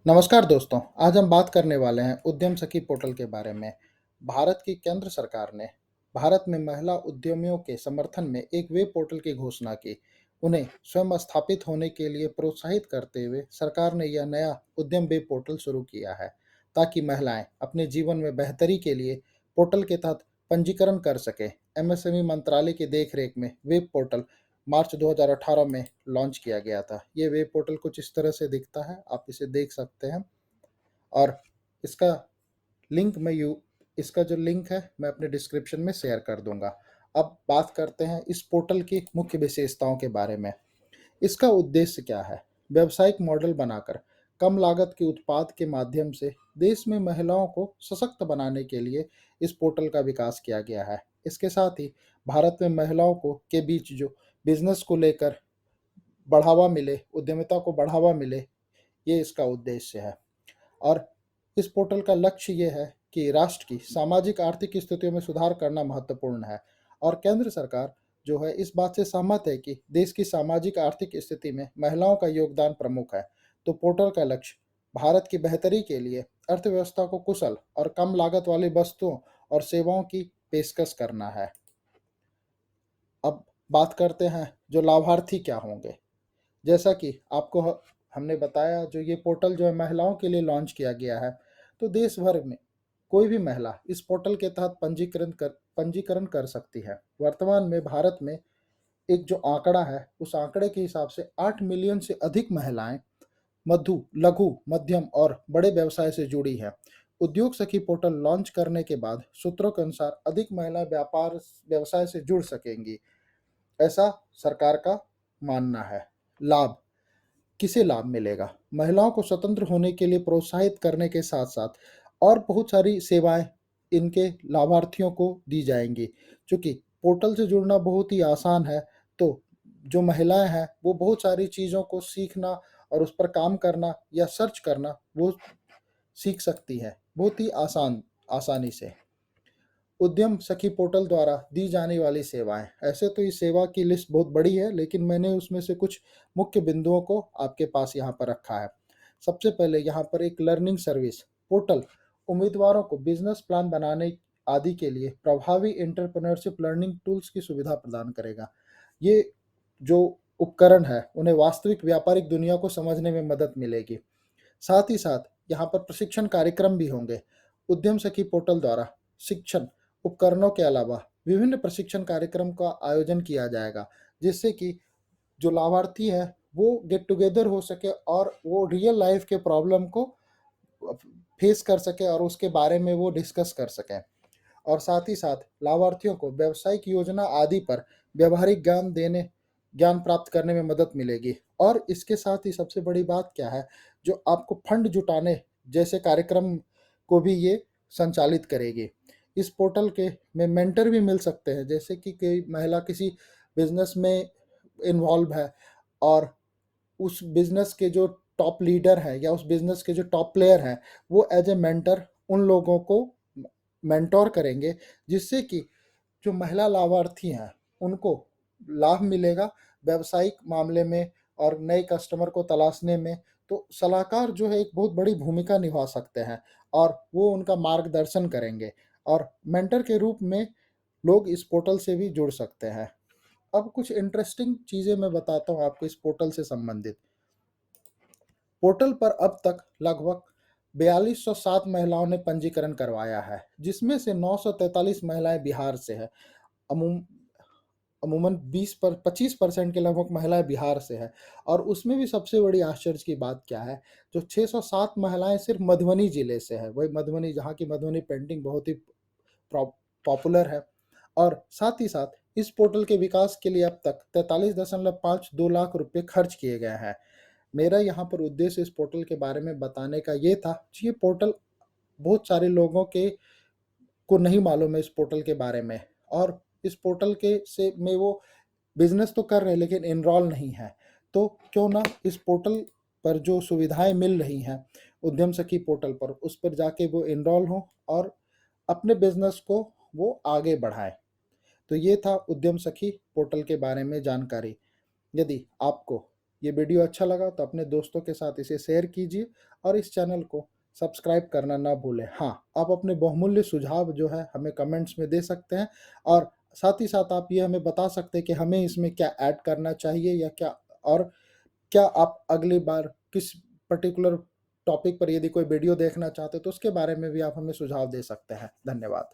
नमस्कार दोस्तों, आज हम बात करने वाले हैं उद्यम सखी पोर्टल के बारे में। भारत की केंद्र सरकार ने भारत में महिला उद्यमियों के समर्थन में एक वेब पोर्टल की घोषणा की। उन्हें स्वयं स्थापित होने के लिए प्रोत्साहित करते हुए सरकार ने यह नया उद्यम वेब पोर्टल शुरू किया है, ताकि महिलाएं अपने जीवन में बेहतरी के लिए पोर्टल के तहत पंजीकरण कर सकें। एमएसएमई मंत्रालय की देखरेख में वेब पोर्टल मार्च 2018 में लॉन्च किया गया था। ये वेब पोर्टल कुछ इस तरह से दिखता है, आप इसे देख सकते हैं। और इसका लिंक मैं यू इसका जो लिंक है मैं अपने डिस्क्रिप्शन में शेयर कर दूंगा। अब बात करते हैं इस पोर्टल की मुख्य विशेषताओं के बारे में। इसका उद्देश्य क्या है? व्यावसायिक मॉडल बनाकर कम लागत के उत्पाद के माध्यम से देश में महिलाओं को सशक्त बनाने के लिए इस पोर्टल का विकास किया गया है। इसके साथ ही भारत में महिलाओं को के बीच जो बिजनेस को लेकर बढ़ावा मिले, उद्यमिता को बढ़ावा मिले, ये इसका उद्देश्य है। और इस पोर्टल का लक्ष्य ये है कि राष्ट्र की सामाजिक आर्थिक स्थितियों में सुधार करना महत्वपूर्ण है। और केंद्र सरकार जो है इस बात से सहमत है कि देश की सामाजिक आर्थिक स्थिति में महिलाओं का योगदान प्रमुख है। तो पोर्टल का लक्ष्य भारत की बेहतरी के लिए अर्थव्यवस्था को कुशल और कम लागत वाली वस्तुओं और सेवाओं की पेशकश करना है। अब बात करते हैं जो लाभार्थी क्या होंगे। जैसा कि आपको हमने बताया, जो ये पोर्टल जो है महिलाओं के लिए लॉन्च किया गया है, तो देश भर में कोई भी महिला इस पोर्टल के तहत पंजीकरण कर सकती है। वर्तमान में भारत में एक जो आंकड़ा है, उस आंकड़े के हिसाब से 8 मिलियन से अधिक महिलाएं मधु लघु मध्यम और बड़े व्यवसाय से जुड़ी है। उद्योग सखी पोर्टल लॉन्च करने के बाद सूत्रों के अनुसार अधिक महिलाएं व्यापार व्यवसाय से जुड़ सकेंगी, ऐसा सरकार का मानना है। लाभ किसे लाभ मिलेगा? महिलाओं को स्वतंत्र होने के लिए प्रोत्साहित करने के साथ साथ और बहुत सारी सेवाएं इनके लाभार्थियों को दी जाएंगी। चूंकि पोर्टल से जुड़ना बहुत ही आसान है, तो जो महिलाएं हैं वो बहुत सारी चीज़ों को सीखना और उस पर काम करना या सर्च करना वो सीख सकती है बहुत ही आसानी से। उद्यम सखी पोर्टल द्वारा दी जाने वाली सेवाएं, ऐसे तो इस सेवा की लिस्ट बहुत बड़ी है, लेकिन मैंने उसमें से कुछ मुख्य बिंदुओं को आपके पास यहाँ पर रखा है। सबसे पहले यहाँ पर एक लर्निंग सर्विस पोर्टल उम्मीदवारों को बिजनेस प्लान बनाने आदि के लिए प्रभावी एंटरप्रेन्योरशिप लर्निंग टूल्स की सुविधा प्रदान करेगा। ये जो उपकरण है उन्हें वास्तविक व्यापारिक दुनिया को समझने में मदद मिलेगी। साथ ही साथ यहाँ पर प्रशिक्षण कार्यक्रम भी होंगे। उद्यम सखी पोर्टल द्वारा शिक्षण उपकरणों के अलावा विभिन्न प्रशिक्षण कार्यक्रम का आयोजन किया जाएगा, जिससे कि जो लाभार्थी है वो गेट टुगेदर हो सके और वो रियल लाइफ के प्रॉब्लम को फेस कर सके और उसके बारे में वो डिस्कस कर सकें। और साथ ही साथ लाभार्थियों को व्यावसायिक योजना आदि पर व्यवहारिक ज्ञान प्राप्त करने में मदद मिलेगी। और इसके साथ ही सबसे बड़ी बात क्या है, जो आपको फंड जुटाने जैसे कार्यक्रम को भी ये संचालित करेगी। इस पोर्टल के में मेंटर भी मिल सकते हैं, जैसे कि कोई महिला किसी बिजनेस में इन्वॉल्व है और उस बिजनेस के जो टॉप लीडर है या उस बिजनेस के जो टॉप प्लेयर हैं, वो एज ए मेंटर उन लोगों को मेंटोर करेंगे, जिससे कि जो महिला लाभार्थी हैं उनको लाभ मिलेगा व्यवसायिक मामले में और नए कस्टमर को तलाशने में। तो सलाहकार जो है एक बहुत बड़ी भूमिका निभा सकते हैं और वो उनका मार्गदर्शन करेंगे। और मेंटर के रूप में लोग इस पोर्टल से भी जुड़ सकते हैं। अब कुछ इंटरेस्टिंग चीज़ें मैं बताता हूँ आपको इस पोर्टल से संबंधित। पोर्टल पर अब तक लगभग 4207 महिलाओं ने पंजीकरण करवाया है, जिसमें से 943 महिलाएं बिहार से है। अमूम अमूमन 25% के लगभग महिलाएं बिहार से है। और उसमें भी सबसे बड़ी आश्चर्य की बात क्या है, जो 607 महिलाएं सिर्फ मधुबनी जिले से है। वही मधुबनी, जहाँ की मधुबनी पेंटिंग बहुत ही पॉपुलर है। और साथ ही साथ इस पोर्टल के विकास के लिए अब तक 43.52 लाख रुपए खर्च किए गए हैं। मेरा यहाँ पर उद्देश्य इस पोर्टल के बारे में बताने का ये था कि ये पोर्टल बहुत सारे लोगों के को नहीं मालूम है इस पोर्टल के बारे में। और इस पोर्टल के से में वो बिजनेस तो कर रहे हैं लेकिन इनरोल नहीं है। तो क्यों ना इस पोर्टल पर जो सुविधाएं मिल रही हैं उद्यम सखी पोर्टल पर, उस पर जाके वो इनरोल हों और अपने बिजनेस को वो आगे बढ़ाएं। तो ये था उद्यम सखी पोर्टल के बारे में जानकारी। यदि आपको ये वीडियो अच्छा लगा तो अपने दोस्तों के साथ इसे शेयर कीजिए और इस चैनल को सब्सक्राइब करना ना भूलें। हाँ, आप अपने बहुमूल्य सुझाव जो है हमें कमेंट्स में दे सकते हैं और साथ ही साथ आप ये हमें बता सकते हैं कि हमें इसमें क्या ऐड करना चाहिए या क्या, और क्या आप अगली बार किस पर्टिकुलर टॉपिक पर यदि कोई वीडियो देखना चाहते हैं तो उसके बारे में भी आप हमें सुझाव दे सकते हैं। धन्यवाद।